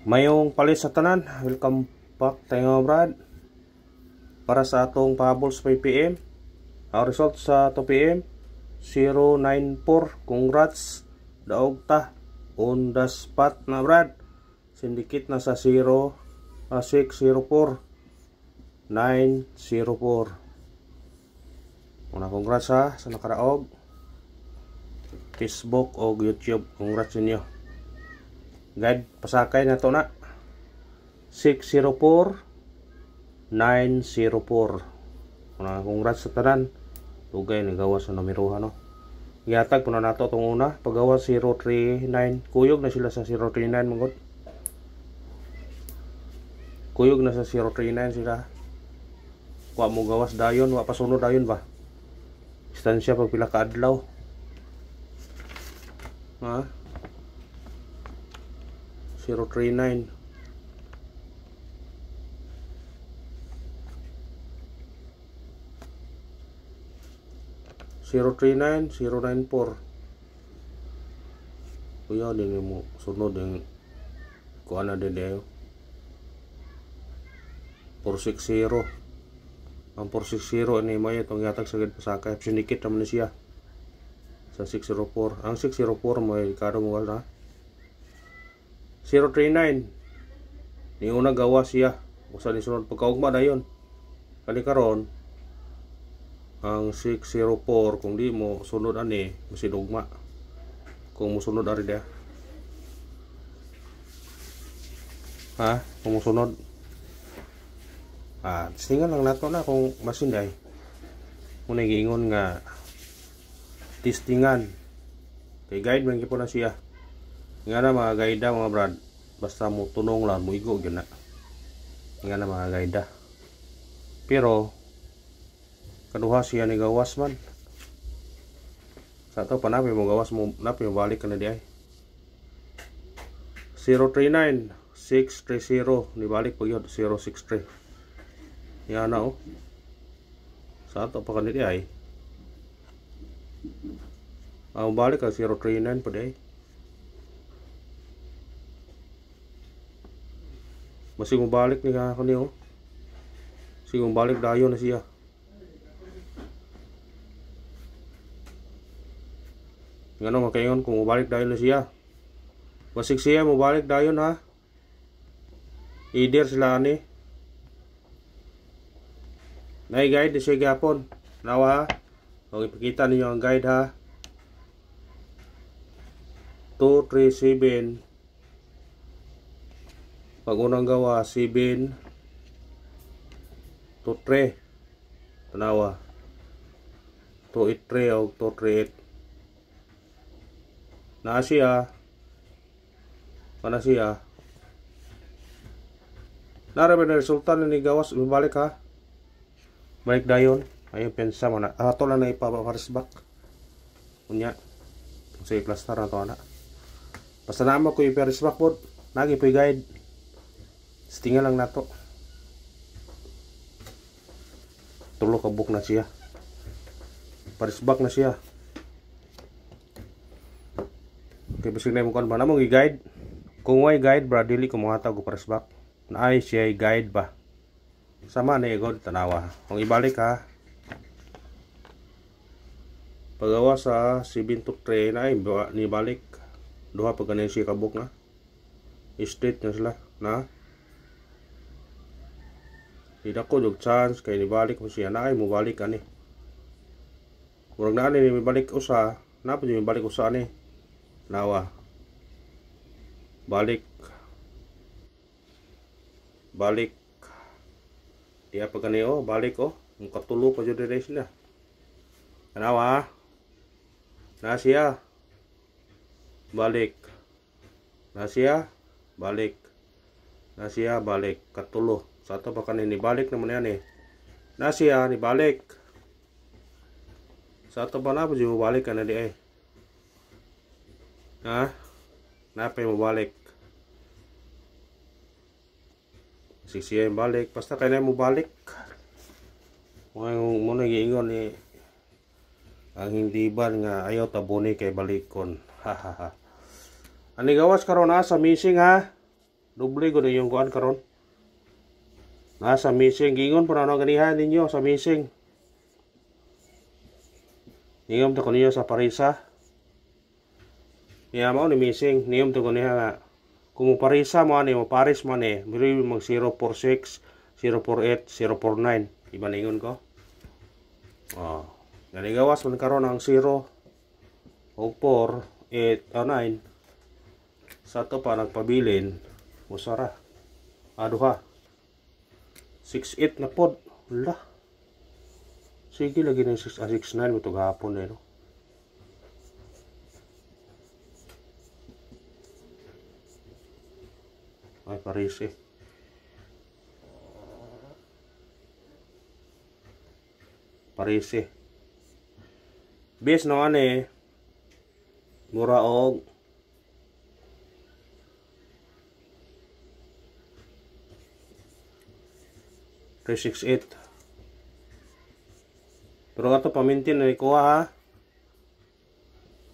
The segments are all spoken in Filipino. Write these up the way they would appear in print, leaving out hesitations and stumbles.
Mayong palit sa tanan, welcome back tayo brad. Para sa atong pahabols 5pm, ang result sa 2pm 094. Congrats, daog ta on the spot na brad. Sindikit na sa 604 904. Una congrats ha sa nakaraog Facebook o YouTube, congrats ninyo. Guide pasakay na to na 604 904. Una congrats sa tanan. Tugay ni gawas sa numeroha no. Gihatag po na nato itong una. Paggawas 039. Kuyog na sila sa 039 mangod. Kuyog na sa 039 sila. Wa mo gawas dayon, wa pasunod dayon ba. Distansya pag pila ka adlaw. Ha? 039. (039) 094. Kuya din mo sunod yung kuha na din dayo 460. Ang 460 ni may itong yatag sagad pasakay sinikit naman siya sa 604. Ang 604 may karo mo wala 039 ni una gawa siya usa ni sunod pagkaugma dayon kani karon ang 604 kung di mo sunod ani masidugma kung mo sunod ari dia ha kung mo sunod tingal lang nato na kung masinday muna giingon nga testingan kay guide man gyud na siya nga na mga gaida mga brad, basta mo tunong lang mo igo gyud na nga na mga gaida. Pero kaduha siya ni gawas man sa to panapi mo gawas mo napi mo balik ka na di ay 039 630 ni balik pag yun 063 yan na sa to pa ka na di ay balik ka 039 pa di ay masig mo balik ni ka niyo sige mo balik dayon na siya ngano makaingon kung mabalik dayon na siya masig siya mabalik dayon ha either sila ani na guide siya gapon nawa ha o ipakita ninyo ang guide ha 237 pag unang gawa 7 to 3 tanawa 283 o 238 na siya pana siya narabi na resulta na ni gawas balik ha balik dayon ayun pensa mo na ato lang na ipaparisbak kunya sa i-plaster na to na basta naman ko iparisbak po nagi po guide tinggal lang nato tulo ka book na siya parisbak na siya kay bisig na mo kon ba namong i-guide kung way guide bra dili ko mga tawag parisbak na ay siya guide ba sama na igod tanawa kung ibalik ha pagawa sa 7 to 3 na ay ni balik duha pag ganin siya ka book na straight na sila na hindi ko yung chance kaya nibalik mo siya na ay mo balik ani murag na ani ni balik usa na po yung balik usa ani nawa balik diya pa gani balik yung katulo pa yung direction na nawa na siya balik na siya balik katulo sa ato pa kanini balik naman yan na siya ni balik sa ato pa na po yung balik ka na di ay ha napay mo balik siya yung balik basta kaya na mo balik muna giingon ni ang hindi ba nga ayaw tabuni kay balikon ha. Ani gawas karon sa missing ha Doble ko yung kuan karon. Nasa missing gingon pa na ganihan ninyo sa missing. Niyom to kaniyo sa parisa. Niya mao ni missing, niyom to kaniya nga kung parisa mo ani mo paris man dili mag 046, 048, 049. Iba ningon ko. Oh, nanigawas man karon ang 0 o 4, 8 o 9. Sa to pa nagpabilin usara. Aduha. 6-8 na pod. Wala. Sige lagi ng 6-9 mo ito gahapon no? Ay, Paris Paris Bis no ane. Mura og 368. Pero ato pamintin na ikuha ha.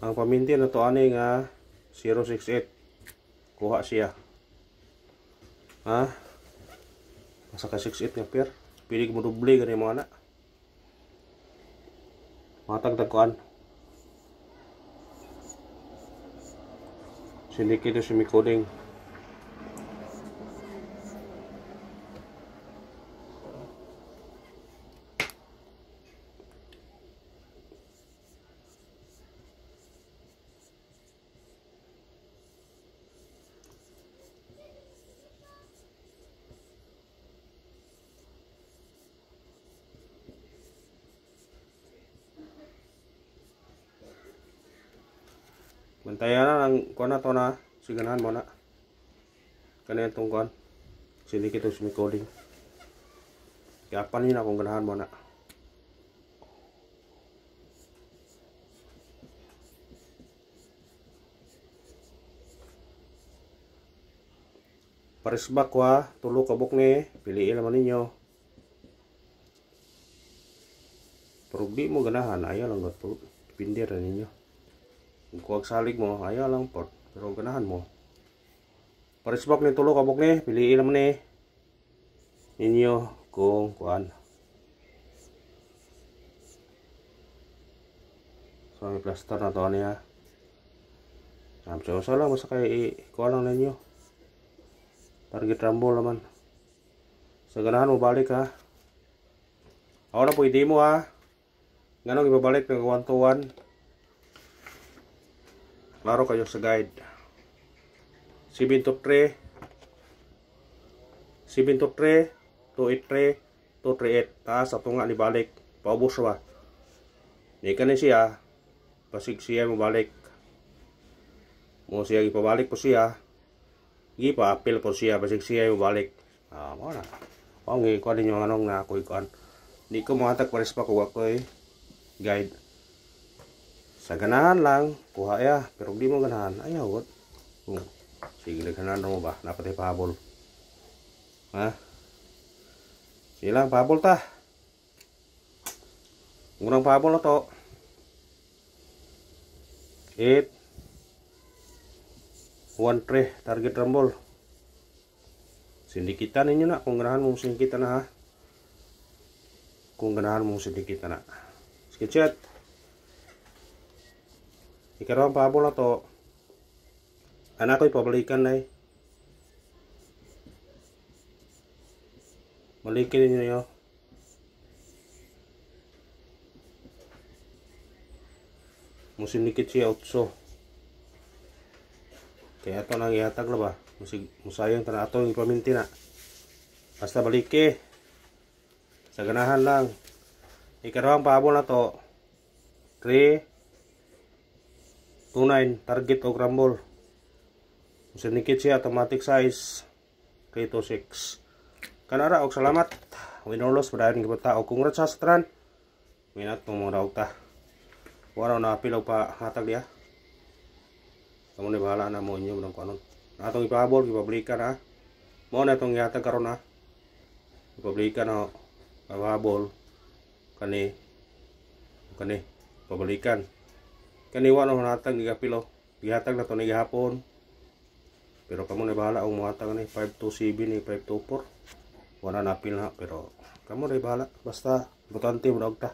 Ang pamintin na to ani nga 068. Kuha siya. Ha? Masa ka 68 nga per. Pili mo doble gani mo ana. Matagdag kuan. Sindiki to semi-coding. Bantayan na ng kuan na to na. Siganahan mo na. Kanina itong kuan. Sindiki to semi-coding. Kaya panin na kung ganahan mo na. Parisbak wa, tulo kabok ni, piliin naman ninyo. Pero di mo ganahan, ayaw lang gato. Dipindi rin ninyo. Kung kuwag salig mo, ayaw lang po. Pero ganahan mo. Parisbak ni tulo kabok ni, piliin naman ni ninyo kung kuan. So may plaster na to niya. Samsa lang basta kay kuan lang ninyo. Target rumble naman. Sa ganahan mo balik ha. Ako na pwede mo ha. Ganong ibabalik ng 1 to 1. Klaro kayo sa guide. 7 to 3. 7 to 3. 283. 238. Taas at nga ni balik. Paubos ba. Di ka na siya. Pasig siya mo balik. Mo siya ipabalik po siya. Gi pa apil po siya basig siya yung balik. Mo na. Ang ikuha din yung anong na ako ikuan. Hindi ko mahatag pares pa ko ako guide. Sa ganahan lang, kuha ya. Pero di mo ganahan, ayaw. Sige, ganahan mo ba? Napatay pahabol. Ha? Sige lang, pahabol ta. Unang pahabol na to. 8 1-3 target rumble. Sindikitan ninyo na kung ganahan mo sindikitan na ha. Kung ganahan mo sindikitan na. Sketchet. Ikarawang pahabol na to. Anak ko'y pabalikan na Balikin ninyo nyo. Musindikit siya 8. Kaya ito nang ihatag na ba? Musayang tanah ito yung ipaminti na. Basta baliki. Sa ganahan lang. Ikarawang pahabol na to. 3 2-9 target o rumble. Musindikit siya automatic size 3-6. Kanara og salamat. Winorlos padayon gibata og congrats sa tran. Minat mo mga daog ta. Wala na pilaw pa hatag dia. Kamu ni bahala na mo inyo ng kanon. Atong ipahabol, ipablikan ha. Mo na itong ihatag karon ha. Ipablikan ha. Ipahabol. Kani. Pabalikan. Kani wala na hatag, igapilo. Ihatag na ito na igahapon. Pero kamo na bahala kung muhatag ni 527 ni 524. Wala na apil na pero kamo na bahala basta importante mo ta.